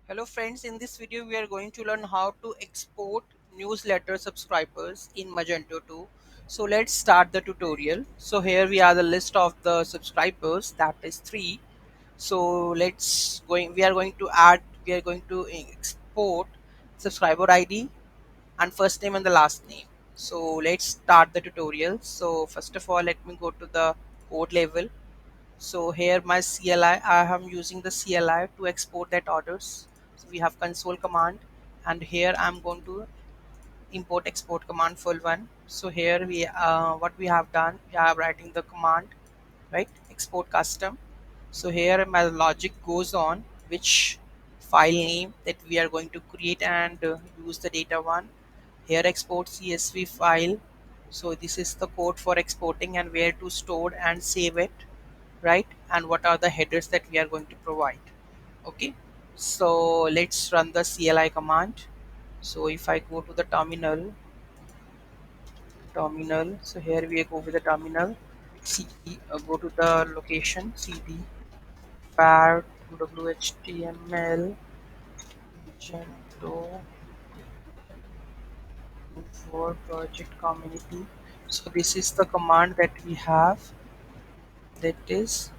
Hello friends, in this video we are going to learn how to export newsletter subscribers in Magento 2. So let's start the tutorial. So here we are the list of the subscribers, that is 3. So we are going to export subscriber ID and first name and the last name. So let's start the tutorial. So first of all let me go to the code level. So here my CLI, I am using the CLI to export that orders. So we have console command, and here I'm going to import export command full one. So here what we have done, we are writing the command, right? Export custom. So here my logic goes on which file name that we are going to create and use the data one. Here export CSV file. So this is the code for exporting and where to store and save it, right? And what are the headers that we are going to provide. Okay, so let's run the CLI command. So if I go to the terminal, so here we go with the terminal. cd Go to the location cd var whtml magento for project community. So this is the command that we have, that is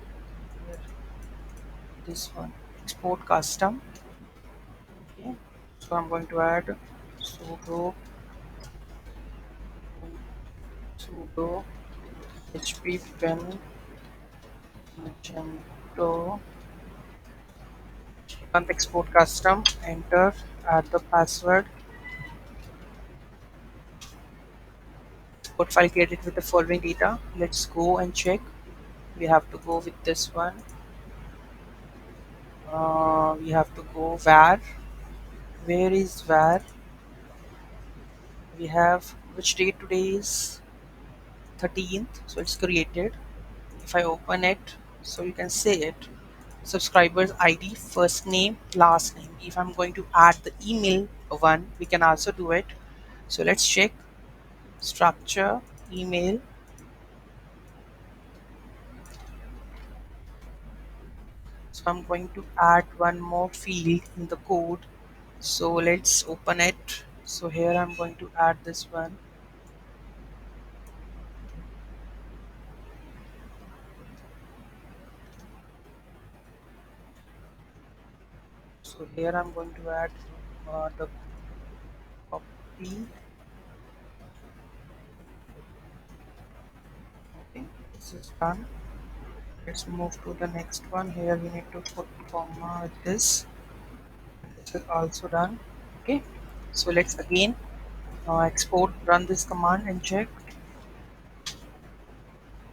this one, export custom. Okay, so I'm going to add sudo sudo hp pen magento export custom, enter, add the password. Export file created with the following data. Let's go and check. We have to go with this one. We have to go var. Where is var? We have which date today is 13th, so it's created. If I open it, so you can see it, subscribers ID, first name, last name. If I'm going to add the email one, we can also do it. So let's check structure, email. So I'm going to add one more field in the code. So let's open it. So here I'm going to add this one. So here I'm going to add the copy. Okay, this is done. Let's move to the next one. Here we need to put comma with this. This is also done. Okay, so let's again export, run this command and check.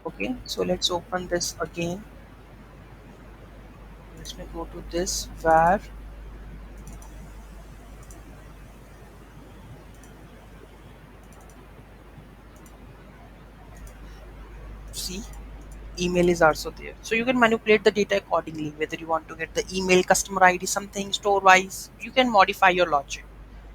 Okay, so let's open this again. Let me go to this var. See, email is also there, so you can manipulate the data accordingly, whether you want to get the email, customer ID, something store wise, you can modify your logic.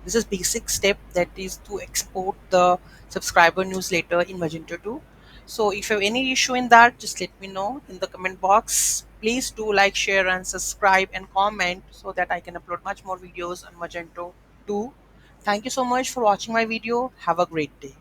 This is basic step, that is to export the subscriber newsletter in Magento 2. So if you have any issue in that, just let me know in the comment box. Please do like, share and subscribe and comment so that I can upload much more videos on Magento 2. Thank you so much for watching my video. Have a great day.